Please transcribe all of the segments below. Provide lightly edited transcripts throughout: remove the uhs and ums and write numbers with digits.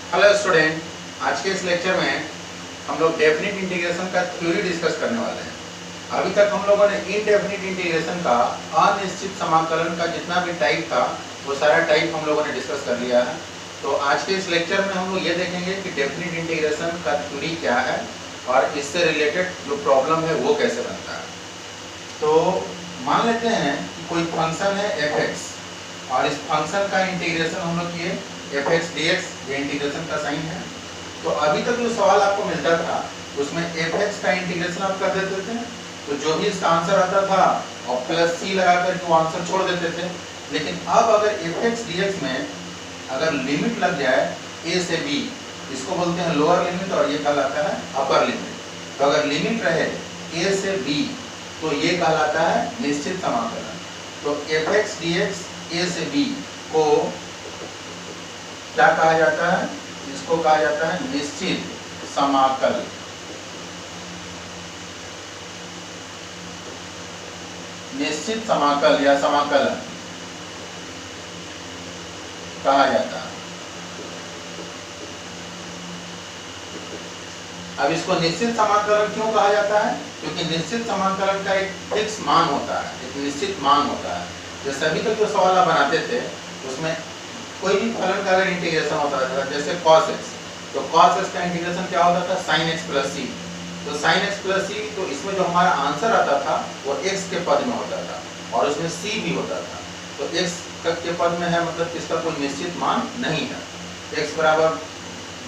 Hello student, आज के इस लेक्चर में हम लोग डेफिनिट इंटीग्रेशन का थ्योरी डिस्कस करने वाले हैं। अभी तक हम लोगों ने इनडेफिनिट इंटीग्रेशन का अनिश्चित समाकलन का जितना भी टाइप था वो सारा टाइप हम लोगों ने डिस्कस कर लिया है। तो आज के इस लेक्चर में हम लोग ये देखेंगे कि डेफिनिट इंटीग्रेशन का थ्योरी क्या है और इससे रिलेटेड जो प्रॉब्लम है वो कैसे बनता है। तो मान लेते हैं कि कोई फंक्शन है f(x) और इस फंक्शन का इंटीग्रेशन हम लोग किए f(x) dx, ये इंटीग्रेशन का साइन है। तो अभी तक जो सवाल आपको मिलता था उसमें f(x) का इंटीग्रेशन आप कर देते थे, तो जो भी इसका आंसर आता था और प्लस c लगा कर वो आंसर छोड़ देते थे। लेकिन अब अगर f(x) dx में अगर लिमिट लग जाए a से b, इसको बोलते हैं लोअर लिमिट और ये कहलाता है अपर लिमिट। तो अगर लिमिट रहे a से b तो ये कहलाता है निश्चित समाकलन। तो f(x) dx a से b को क्या कहा जाता है? इसको कहा जाता है निश्चित समाकल। निश्चित समाकल या समाकलन कहा जाता है। अब इसको निश्चित समाकलन क्यों कहा जाता है? क्योंकि निश्चित समाकलन का एक फिक्स मान होता है, एक निश्चित मान होता है। जैसे अभी तक जो सवाल आप बनाते थे उसमें कोई भी फलन का अगर इंटीग्रेशन होता था, जैसे cos x, तो cos x का इंटीग्रेशन क्या होता था? sin x plus c। तो sin x प्लस c, तो इसमें जो हमारा आंसर आता था वो x के पद में होता था और उसमें c भी होता था। तो x के पद में है मतलब इसका कोई निश्चित मान नहीं है। x बराबर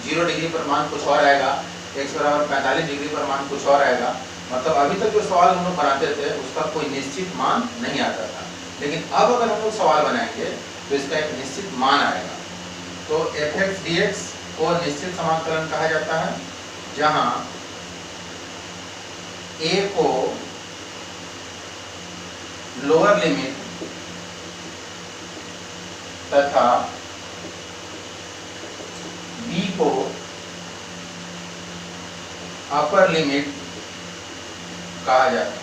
0 डिग्री पर मान कुछ और आएगा, x बराबर 45 डिग्री पर मान कुछ और आएगा। मतलब अभी तक जो सवाल हम लोग बनाते थे उसका कोई निश्चित मान नहीं आता था। लेकिन अब अगर हम लोग सवाल बनाएंगे तो इसका एक निश्चित मान आएगा। तो f(x) dx को निश्चित समाकलन कहा जाता है, जहां a को लोअर लिमिट तथा b को अपर लिमिट कहा जाता है।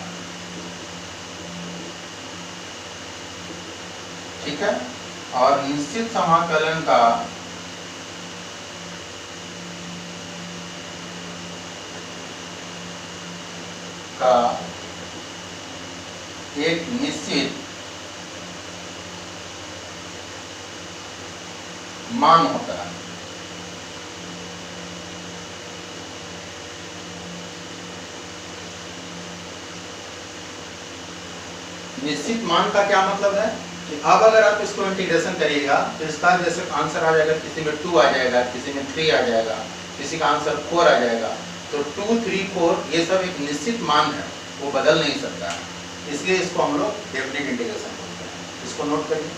ठीक है। और निश्चित समाकलन का एक निश्चित मान होता है। निश्चित मान का क्या मतलब है कि अब अगर आप इसको इंटीग्रेशन करिएगा तो इसका जैसे आंसर आ जाएगा, किसी में 2 आ जाएगा, किसी में 3 आ जाएगा, किसी का आंसर 4 आ जाएगा। तो 2, 3, 4 ये सब एक निश्चित मान है, वो बदल नहीं सकता है। इसलिए इसको हम लोग डेफिनिट इंटीग्रेशन बोलते हैं। इसको नोट करिए।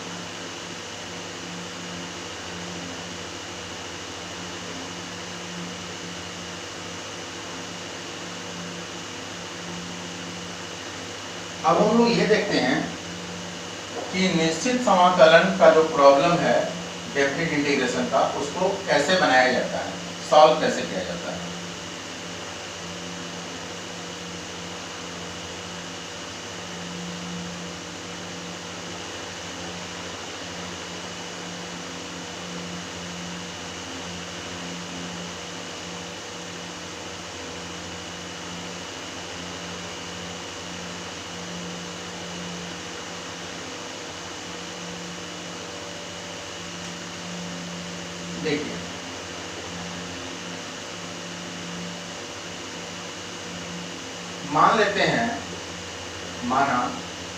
अब हम लोग ये देखते हैं कि निश्चित समाकलन का जो प्रॉब्लम है डेफिनिट इंटीग्रेशन का, उसको कैसे बनाया जाता है, सॉल्व कैसे किया जाता है। देखिए, मान लेते हैं, माना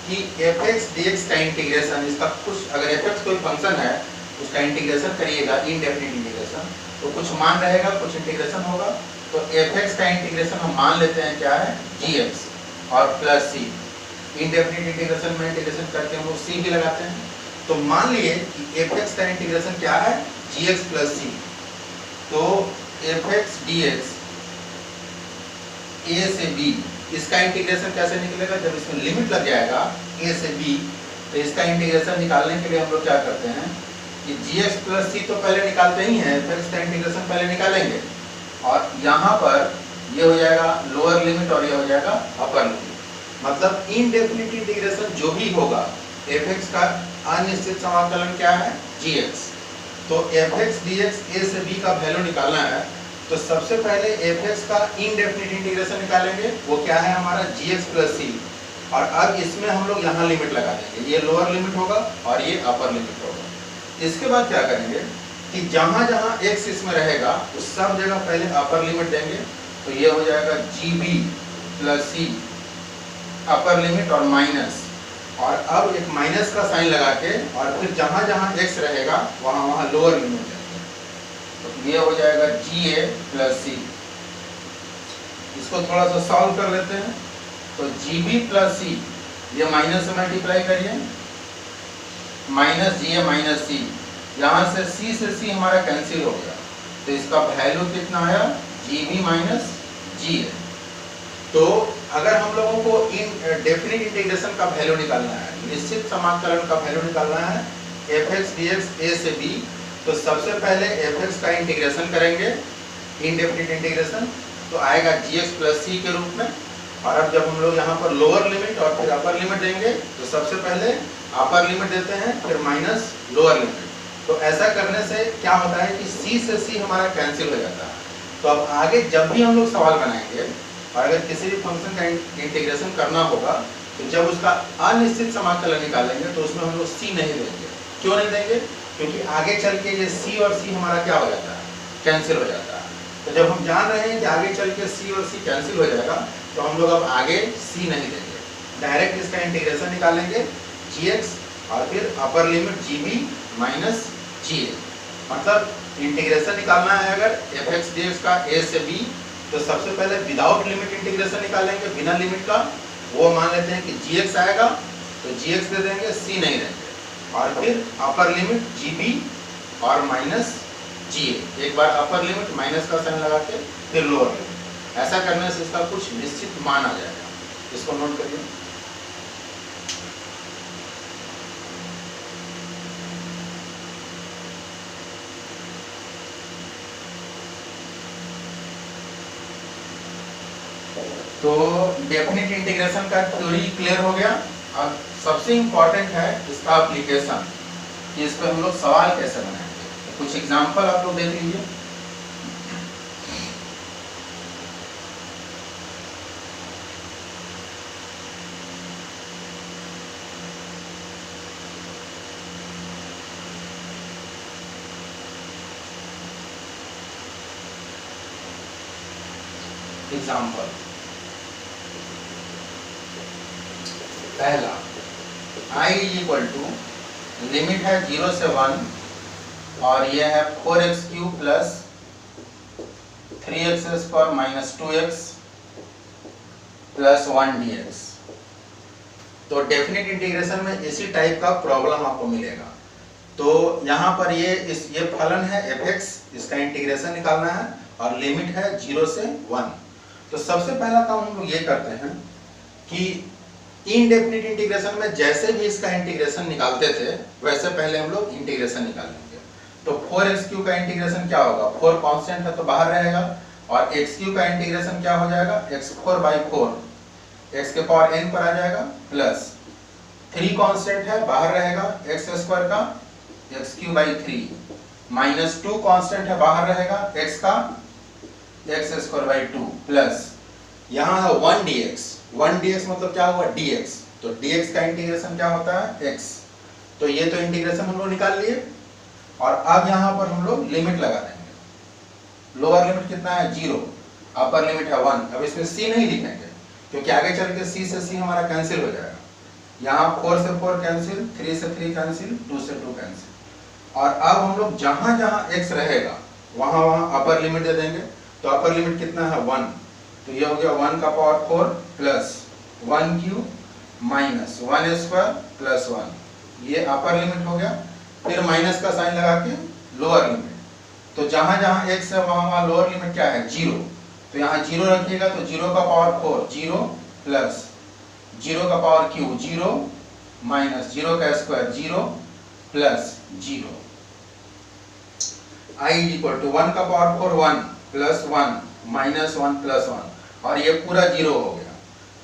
कि f(x) dx का इंटीग्रेशन, इसका कुछ अगर f(x) कोई फंक्शन है उसका इंटीग्रेशन करिएगा, इनडेफिनिट इंटीग्रेशन, तो कुछ मान रहेगा, कुछ इंटीग्रेशन होगा। तो f(x) का इंटीग्रेशन हम मान लेते हैं क्या है? gx और प्लस c। इनडेफिनिट इंटीग्रेशन में इंटीग्रेशन करके हम लोग c भी लगाते हैं। तो मान लिए कि f(x) का इंटीग्रेशन क्या है? gx plus c। तो f(x) dx a से b, इसका इंटीग्रेशन कैसे निकलेगा? जब इसमें लिमिट लग जाएगा a से b, तो इसका इंटीग्रेशन निकालने के लिए हम लोग क्या करते हैं कि gx प्लस c तो पहले निकालते ही हैं, फिर इसका इंटीग्रेशन पहले निकालेंगे और यहाँ पर ये हो जाएगा लोअर लिमिट और ये हो जाएगा अपर लिमिट। मतलब इनडेफिनिट इंटीग्रेशन जो भी होगा f(x) का अनिश्चित समाकलन क्या है? gx। तो एफ एक्स डी एक्स ए से बी का वैल्यू निकालना है, तो सबसे पहले एफ एक्स का इनडेफिनिट इंटीग्रेशन निकालेंगे, वो क्या है हमारा जी एक्स प्लस सी। और अब इसमें हम लोग यहाँ लिमिट लगा देंगे, ये लोअर लिमिट होगा और ये अपर लिमिट होगा। इसके बाद क्या करेंगे कि जहाँ जहाँ एक्स इसमें रहेगा उस सब जगह पहले अपर लिमिट देंगे, तो ये हो जाएगा जी बी प्लस सी अपर लिमिट और माइनस, और अब एक माइनस का साइन लगा के और फिर जहाँ जहाँ एक्स रहेगा वहाँ वहाँ लोअर लिमिट देंगे, तो ये हो जाएगा जी ए प्लस सी। इसको थोड़ा सा सॉल्व कर लेते हैं, तो जी बी प्लस सी, ये माइनस से मल्टीप्लाई करिए, माइनस जी ए माइनस सी, यहाँ से सी हमारा कैंसिल हो गया, तो इसका वैल्यू कितना आया जी बी माइनस जी ए। तो अगर हम लोगों को इन डेफिनिट इंटीग्रेशन का वैल्यू निकालना है, निश्चित समाकलन का वैल्यू निकालना है एफ एक्स डी एक्स ए से बी, तो सबसे पहले एफ एक्स का इंटीग्रेशन करेंगे इनडेफिनिट इंटीग्रेशन, तो आएगा जी एक्स प्लस सी के रूप में। और अब जब हम लोग यहाँ पर लोअर लिमिट और फिर अपर लिमिट देंगे, तो सबसे पहले अपर लिमिट देते हैं फिर माइनस लोअर लिमिट, तो ऐसा करने से क्या होता है कि सी से सी हमारा कैंसिल हो जाता है। तो अब आगे जब भी हम लोग सवाल बनाएंगे और अगर किसी भी फंक्शन का इंटीग्रेशन करना होगा, तो जब उसका अनिश्चित समाकलन निकालेंगे तो उसमें हम लोग सी नहीं देंगे। क्यों नहीं देंगे? क्योंकि आगे चल के ये सी और सी हमारा क्या हो जाता है, कैंसिल हो जाता है। तो जब हम जान रहे हैं कि आगे चल के सी और सी कैंसिल हो जाएगा, तो हम लोग अब आगे सी नहीं देंगे, डायरेक्ट इसका इंटीग्रेशन निकालेंगे जी एक्स और फिर upper limit g b minus g a. मतलब इंटीग्रेशन निकालना है अगर एफ एक्स डी एक्स का ए से बी, तो सबसे पहले विदाउट लिमिट इंटीग्रेशन निकालेंगे, बिना लिमिट का। वो मान लेते हैं कि जी एक्स आएगा, तो जी एक्स दे देंगे, सी नहीं देंगे, और फिर अपर लिमिट जी बी और माइनस जी ए। एक बार अपर लिमिट माइनस का साइन लगा के फिर लोअर लिमिट। ऐसा करने से इसका कुछ निश्चित मान आ जाएगा, इसको नोट करिए। तो डेफिनिट इंटीग्रेशन का थ्योरी क्लियर हो गया। अब सबसे इंपॉर्टेंट है इसका एप्लीकेशन, कि इस पर हम लोग सवाल कैसे बनाएंगे। कुछ एग्जांपल आप लोग देख लीजिए। एग्जांपल पहला, i इक्वल टू लिमिट है 0 से 1 और यह है 4x cube plus 3x square minus 2x plus 1 dx। तो डेफिनिट इंटीग्रेशन में इसी टाइप का प्रॉब्लम आपको मिलेगा। तो यहाँ पर ये फलन है fx, इसका इंटीग्रेशन निकालना है और लिमिट है 0 से 1। तो सबसे पहला काम हम लोग ये करते हैं कि इनडेफिनिट इंटीग्रेशन में जैसे भी इसका इंटीग्रेशन निकालते थे वैसे पहले हम लोग इंटीग्रेशन निकालेंगे। तो 4x क्यूब का इंटीग्रेशन क्या होगा, 4 कांस्टेंट है तो बाहर रहेगा, और x क्यूब का इंटीग्रेशन क्या हो जाएगा, x4/4, x के पावर n पर आ जाएगा, प्लस 3 कांस्टेंट है बाहर रहेगा, x स्क्वायर का x3/3, माइनस 2 कांस्टेंट है बाहर रहेगा, x का x²/2, प्लस यहाँ है 1 dx। 1 dx मतलब क्या हुआ, dx। तो dx का इंटीग्रेशन क्या होता है, x। तो ये तो इंटीग्रेशन हम लोग निकाल लिए, और अब यहाँ पर हम लोग लिमिट लगा देंगे। लोअर लिमिट कितना है, 0, अपर लिमिट है 1। अब इसमें c नहीं लिखेंगे क्योंकि आगे चल के c से c हमारा कैंसिल हो जाएगा। यहाँ 4 से 4 कैंसिल, 3 से 3 कैंसिल, 2 से 2 कैंसिल। और अब हम लोग जहाँ जहाँ x रहेगा वहाँ वहाँ अपर लिमिट दे देंगे। तो अपर लिमिट कितना है, 1। तो ये हो गया 1 का power 4 plus 1 cube minus 1 square plus 1, ये अपर लिमिट हो गया। फिर माइनस का साइन लगा के लोअर लिमिट। तो जहाँ जहाँ x है वहाँ वहाँ लोअर लिमिट क्या है, 0। तो यहाँ 0 रखिएगा, तो 0 का पावर 4, 0 प्लस 0 का पावर क्यूब 0 माइनस 0 का square 0 plus 0। i equal to 1 का पावर 4 1 प्लस 1 माइनस 1 प्लस 1, और ये पूरा 0 हो गया।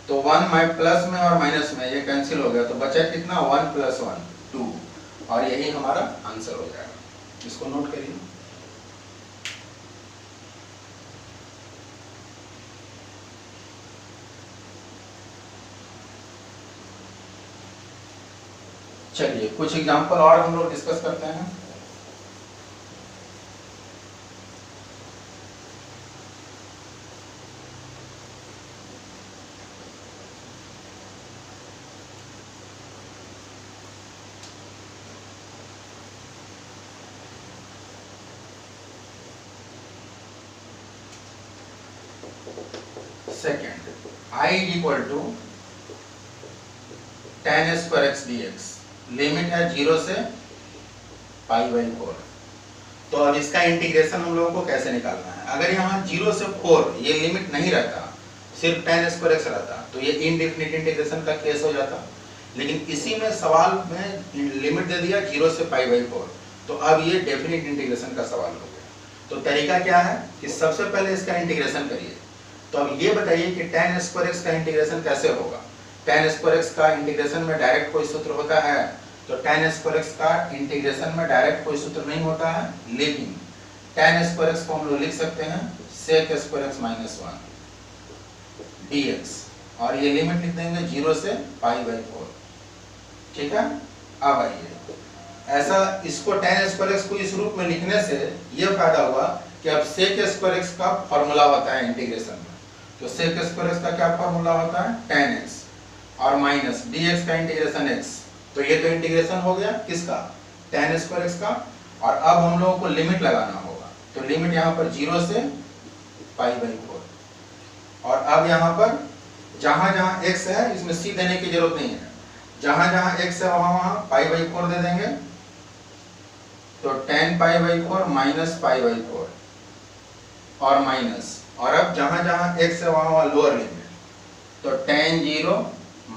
तो 1 प्लस में और माइनस में ये कैंसिल हो गया, तो बचा कितना, 1 प्लस 1 2, और यही हमारा आंसर हो जाएगा। इसको नोट करिए। चलिए कुछ एग्जांपल और हम लोग डिस्कस करते हैं। Second, I equal to tan square x dx, limit है 0 से π/4। तो अब इसका इंटीग्रेशन हम लोगों को कैसे निकालना है? अगर यहाँ 0 से 4 ये लिमिट नहीं रहता, सिर्फ tan स्क्वायर x रहता, तो ये इनडेफिनिट इंटीग्रेशन का केस हो जाता। लेकिन इसी में सवाल में लिमिट दे दिया 0 से π/4, तो अब ये डेफिनिट इंटीग्रेशन का सवाल हो गया। तो तरीका क्या है कि सबसे पहले इसका इंटीग्रेशन करिए। तो अब ये बताइए कि tan स्क्वायर x का इंटीग्रेशन कैसे होगा? tan स्क्वायर x का इंटीग्रेशन में डायरेक्ट कोई सूत्र होता है? तो tan स्क्वायर x का इंटीग्रेशन में डायरेक्ट कोई सूत्र नहीं होता है, लेकिन tan स्क्वायर x को हम लोग लिख सकते हैं sec square x minus 1 dx, और ये लिमिट लिख देंगे 0 से π/4। ठीक है। अब आइए, ऐसा इसको tan स्क्वायर x को इस रूप में लिखने से ये फायदा हुआ कि अब sec स्क्वायर x का फॉर्मूला होता है इंटीग्रेशन में। तो sec स्क्वायर x का क्या फॉर्मूला होता है? tan x, और माइनस dx का इंटीग्रेशन x। तो ये तो इंटीग्रेशन हो गया किसका? tan स्क्वायर x का। और अब हम लोगों को लिमिट लगाना होगा। तो लिमिट यहाँ पर 0 से π/4, और अब यहाँ पर जहां जहां x है इसमें c देने की जरूरत नहीं है, जहां जहां x है वहां वहां π/4 दे देंगे। तो tan π/4 माइनस π/4 और माइनस, और अब जहां जहां x है वहां वहां लोअर लिमिट, तो tan 0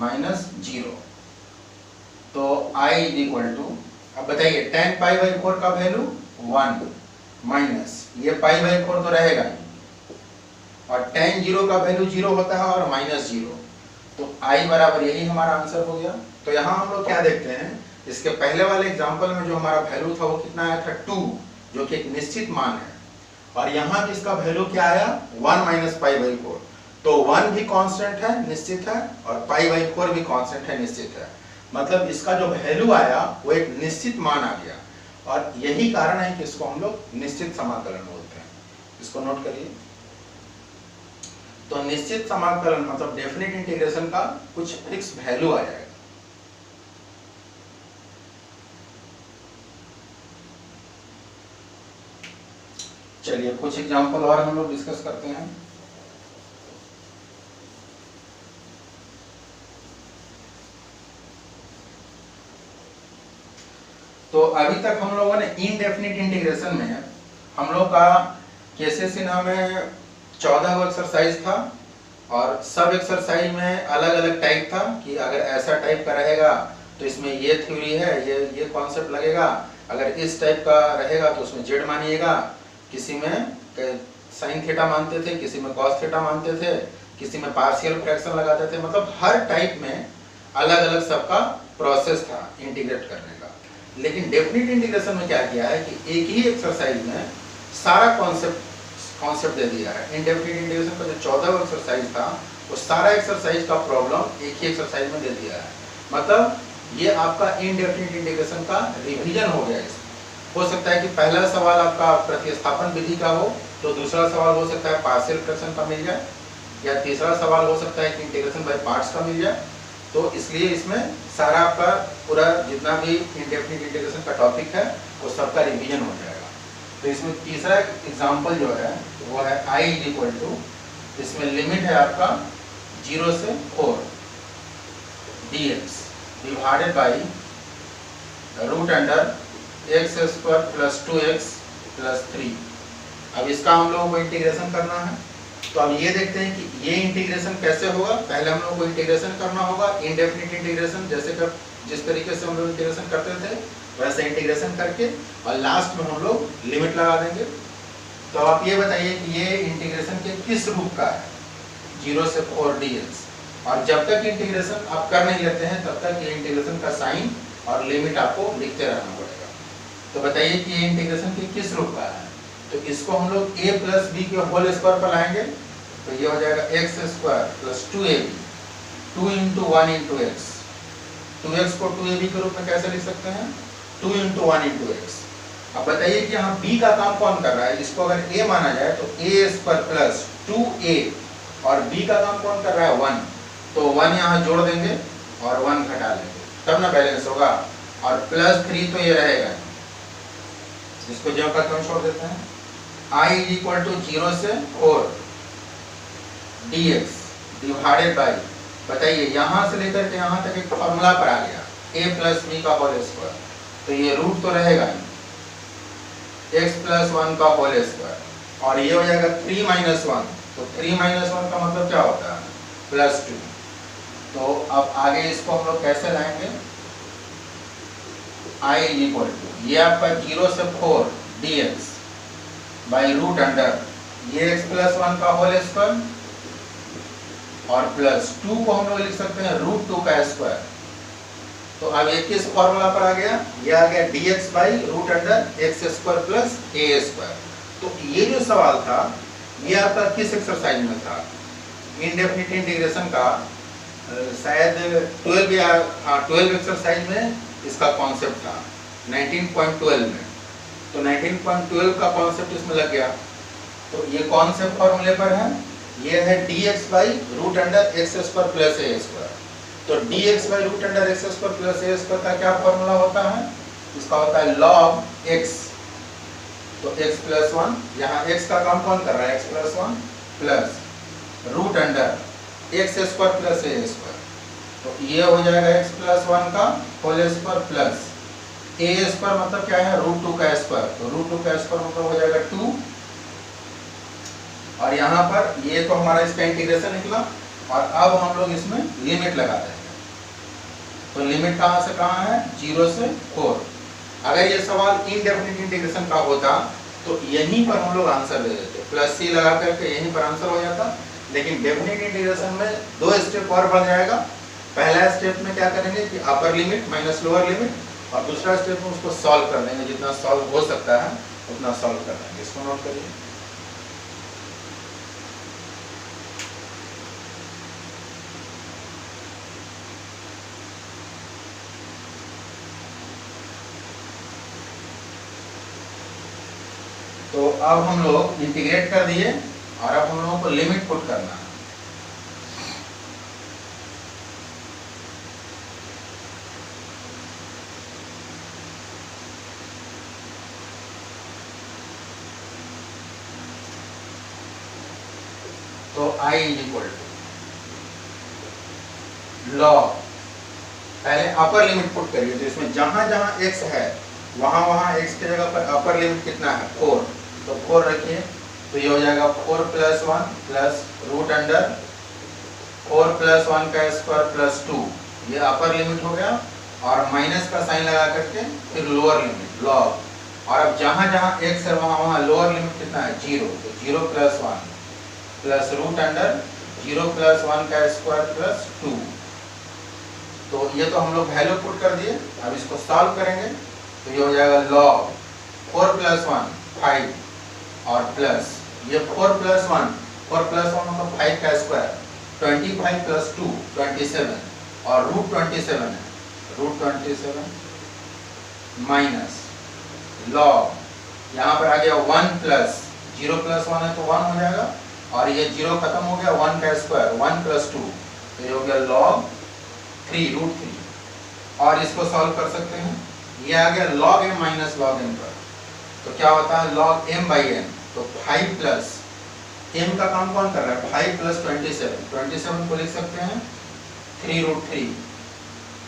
माइनस 0। तो I इक्वल टू, अब बताइए tan π/4 का वैल्यू 1 माइनस ये π/4 तो रहेगा ही, और tan 0 का वैल्यू 0 होता है और माइनस 0, तो I बराबर यही हमारा आंसर हो गया। तो यहाँ हम लोग क्या देखते हैं, इसके पहले वाले एग्जांपल में जो हमारा वैल्यू था वो कितना आया था? 2, जो कि एक निश्चित मान है, और यहाँ भी इसका वैल्यू क्या आया? 1 माइनस π/4। तो 1 भी कांस्टेंट है, निश्चित है, और π/4 भी कांस्टेंट है, निश्चित है। मतलब इसका जो वैल्यू आया वो एक निश्चित मान आ गया, और यही कारण है कि इसको हम लोग निश्चित समाकलन बोलते हैं। इसको नोट करिए। तो निश्चित समाकलन मतलब डेफिनेट इंटीग्रेशन का कुछ फिक्स वैल्यू आ जाएगा। चलिए कुछ एग्जांपल और हम लोग डिस्कस करते हैं। तो अभी तक हम लोगों ने इनडेफिनिट इंटीग्रेशन में हम लोग का केसेस सिन्हा में 14 एक्सरसाइज था, और सब एक्सरसाइज में अलग अलग टाइप था कि अगर ऐसा टाइप का रहेगा तो इसमें ये थ्योरी है, ये कॉन्सेप्ट लगेगा, अगर इस टाइप का रहेगा तो उसमें जेड मानिएगा। किसी में साइन थीटा मानते थे, किसी में कॉस थीटा मानते थे, किसी में पार्शियल फ्रैक्शन लगाते थे। मतलब हर टाइप में अलग अलग सबका प्रोसेस था इंटीग्रेट करने का। लेकिन डेफिनेट इंटीग्रेशन में क्या किया है कि एक ही एक्सरसाइज में सारा कॉन्सेप्ट दे दिया है। इनडेफिनिट इंटीग्रेशन का जो 14 एक्सरसाइज था वो सारा एक्सरसाइज का प्रॉब्लम एक ही एक्सरसाइज में दे दिया है। मतलब ये आपका इनडेफिनिट इंटीग्रेशन का रिवीजन हो गया। इसमें हो सकता है कि पहला सवाल आपका प्रतिस्थापन विधि का हो, तो दूसरा सवाल हो सकता है पार्शियल फ्रैक्शन का मिल जाए, या तीसरा सवाल हो सकता है कि इंटीग्रेशन बाय पार्ट्स का मिल जाए। तो इसलिए इसमें सारा आपका पूरा जितना भी इनडेफिनिट इंटीग्रेशन का टॉपिक है वो सबका रिवीजन हो जाएगा। तो इसमें तीसरा एग्जाम्पल जो है वो है I इक्वल टू, इसमें लिमिट है आपका 0 से 4 dx divided by root under x square plus 2x plus 3। अब इसका हम लोगों को इंटीग्रेशन करना है। तो अब ये देखते हैं कि ये इंटीग्रेशन कैसे होगा। पहले हम लोग को इंटीग्रेशन करना होगा इनडेफिनिट इंटीग्रेशन, जैसे कि जिस तरीके से हम लोग इंटीग्रेशन करते थे वैसे इंटीग्रेशन करके, और लास्ट में हम लोग लिमिट लगा देंगे। तो आप ये बताइए कि ये इंटीग्रेशन के किस रूप का है? 0 से 4 dx। और जब तक इंटीग्रेशन आप कर नहीं लेते हैं तब तक ये इंटीग्रेशन का साइन और लिमिट आपको लिखते रहना पड़ेगा। तो बताइए कि ये इंटीग्रेशन की किस रूप का है। तो इसको हम लोग a प्लस बी के होल स्क्वायर पर लाएंगे, तो ये हो जाएगा x square plus 2ab, 2 into 1 into x. 2x को 2ab के रूप में कैसे लिख सकते हैं, 2 इंटू 1 इंटू एक्स। अब बताइए कि यहाँ b का काम कौन कर रहा है, इसको अगर a माना जाए तो a स्क्वायर प्लस 2a, और b का काम कौन कर रहा है 1, तो 1 यहाँ जोड़ देंगे और 1 घटा लेंगे, तब ना बैलेंस होगा। और प्लस 3 तो ये रहेगा, इसको जो का क्यों छोड़ देते हैं। I इज इक्वल टू 0 से 4 dx डिवाइडेड बाई, बताइए यहाँ से लेकर के यहाँ तक एक फॉर्मूला पर आ गया a प्लस बी का होल स्क्वायर, तो ये रूट तो रहेगा ही, x प्लस 1 का होल स्क्वायर, और ये हो जाएगा 3 माइनस 1, तो 3 माइनस 1 का मतलब क्या होता है, प्लस 2। तो अब आगे इसको हम लोग कैसे लाएंगे, I इज इक्वल टू ये आपका 0 से 4 dx बाई रूट अंडर ये x प्लस 1 का होल स्क्वायर, और प्लस 2 को हम लोग लिख सकते हैं रूट 2 का स्क्वायर। तो अब ये किस फॉर्मूला पर आ गया, ये आ गया dx by root under x square plus a square. तो ये जो सवाल था ये आपका किस एक्सरसाइज में था, इनडेफिनिट इंटीग्रेशन का शायद 12 या 12 एक्सरसाइज में इसका कॉन्सेप्ट था 19.12 में। तो 19.12 का कॉन्सेप्ट इसमें लग गया। तो ये कौन से फॉर्मूले पर है, ये है dx by root under x square plus a square. तो dx by root under x square plus a square का क्या फॉर्मूला होता है, इसका होता है log x। तो x प्लस 1, यहाँ x का काम कौन कर रहा है, x plus 1 plus root under x square plus a square. तो ये हो जाएगा x प्लस 1 का whole square plus a square मतलब क्या है, रूट 2 का स्क्वायर, तो रूट 2 का स्क्वायर मतलब हो जाएगा 2, और यहाँ पर ये तो हमारा इसका इंटीग्रेशन निकला। और अब हम लोग इसमें लिमिट लगा देंगे, तो लिमिट कहाँ से कहाँ है, 0 से 4। अगर ये सवाल इनडेफिनिट इंटीग्रेशन का होता तो यहीं पर हम लोग आंसर दे देते, प्लस सी लगा करके यहीं पर आंसर हो जाता। लेकिन डेफिनिट इंटीग्रेशन में 2 स्टेप और बढ़ जाएगा। पहला स्टेप में क्या करेंगे कि upper limit minus lower limit, और दूसरा स्टेप में उसको सॉल्व कर देंगे, जितना सॉल्व हो सकता है उतना सॉल्व कर देंगे। इसको नोट करिए। तो अब हम लोग इंटीग्रेट कर दिए, और अब हम लोगों को लिमिट पुट करना है। तो I is equal to log, पहले अपर लिमिट पुट करिए, तो इसमें जहां जहां x है वहां वहां x की जगह पर अपर लिमिट कितना है 4, तो 4 रखिए। तो ये हो जाएगा 4 plus 1 plus root under 4 plus 1 का स्क्वायर प्लस 2, ये अपर लिमिट हो गया, और माइनस का साइन लगा करके फिर लोअर लिमिट लॉग। और अब जहां जहां x है वहां वहां लोअर लिमिट कितना है 0, तो 0 plus 1 plus root under 0 plus 1 का स्क्वायर प्लस 2। तो ये तो हम लोग वैल्यू पुट कर दिए। अब इसको सॉल्व करेंगे, तो ये हो जाएगा log 4 प्लस 1 5, और प्लस ये 4 प्लस 1 मतलब 5 का स्क्वायर, 25 प्लस 2 27, और रूट 27 है, रूट 27 माइनस log यहाँ पर आ गया 1 प्लस 0 प्लस 1 है तो 1 हो जाएगा, और ये 0 खत्म हो गया, 1 का स्क्वायर 1 प्लस 2, तो ये हो गया log 3 रूट 3। और इसको सॉल्व कर सकते हैं, ये आ गया log m minus log m पर, तो क्या होता है log m बाई m, तो 5 प्लस m का काम कौन कर रहा है 5 प्लस 27 को लिख सकते हैं 3 रूट 3।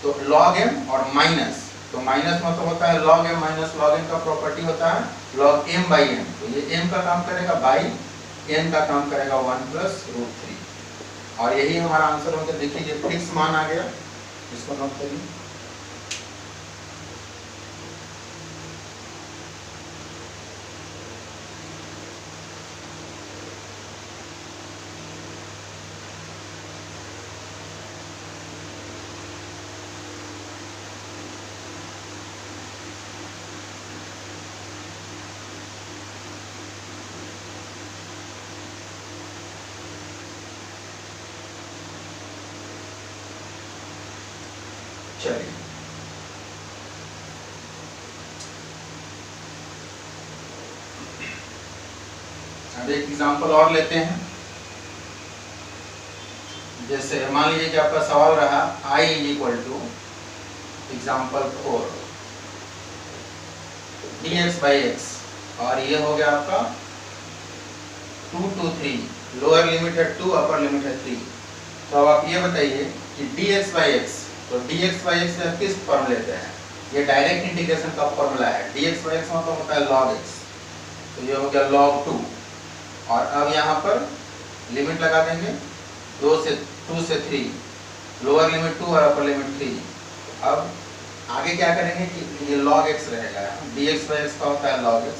तो log m और माइनस, तो माइनस मतलब होता है log m minus log m का प्रॉपर्टी होता है log m बाई m, तो ये m का काम करेगा बाई, n का काम करेगा 1 प्लस रूट 3, और यही हमारा आंसर होगा। देखिए ये फिक्स मान आ गया, इसको नोट करिए। चलिए अब एक एग्जांपल और लेते हैं। जैसे मान लीजिए कि आपका सवाल रहा I equal to example 4 dx by x और ये हो गया आपका 2 to 3, लोअर लिमिट है 2, अपर लिमिट है 3। तो अब आप ये बताइए कि dx by x, तो dx by x में किस फॉर्म लेते हैं? ये डायरेक्ट इंटीग्रेशन का फॉर्मूला है। dx by x मतलब होता है log x, तो ये हो गया log 2। और अब यहाँ पर लिमिट लगा देंगे 2 से 3, लोअर लिमिट 2 और अपर लिमिट 3। अब आगे क्या करेंगे कि ये log x रहेगा, dx by x का होता है log x।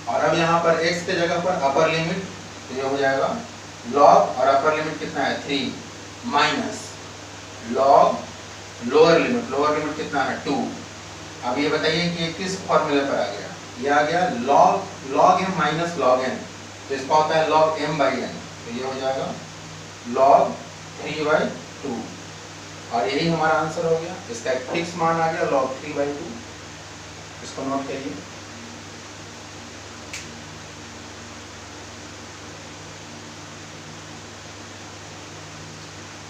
और अब यहाँ पर x के जगह पर अपर लिमिट, तो ये हो जाएगा log और अपर लिमिट कितना है 3 माइनस log लोअर लिमिट कितना है 2। अब ये बताइए कि ये किस फॉर्मूले पर आ गया? ये आ गया log m minus log n, तो इसका होता है log m by n, तो ये हो जाएगा log 3/2 और यही हमारा आंसर हो गया। इसका एक फिक्स मान आ गया log 3/2, इसको नोट करिए।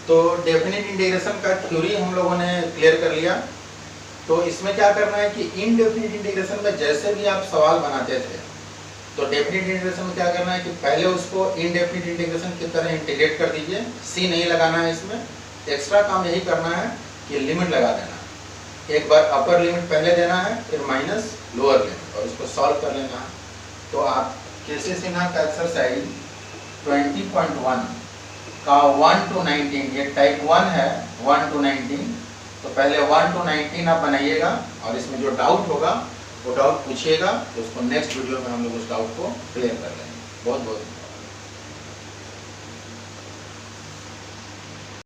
तो डेफिनेट इंटीग्रेशन का थ्योरी हम लोगों ने क्लियर कर लिया। तो इसमें क्या करना है कि इनडेफिनिट इंटीग्रेशन में जैसे भी आप सवाल बनाते थे, तो डेफिनेट इंटीग्रेशन में क्या करना है कि पहले उसको इनडेफिनिट इंटीग्रेशन की तरह इंटीग्रेट कर दीजिए। सी नहीं लगाना है इसमें, एक्स्ट्रा काम यही करना है कि लिमिट लगा देना। एक बार अपर लिमिट पहले देना है, फिर माइनस लोअर लिमिट, और इसको सॉल्व कर लेना है। तो आप केसी सिन्हा का एक्सरसाइज 20.1 का 1 to 19, ये टाइप 1 है 1 to 19, तो पहले 1 to 19 आप बनाइएगा और इसमें जो डाउट होगा वो डाउट पूछिएगा, तो उसको नेक्स्ट वीडियो में हम लोग उस डाउट को क्लियर कर लेंगे। बहुत बहुत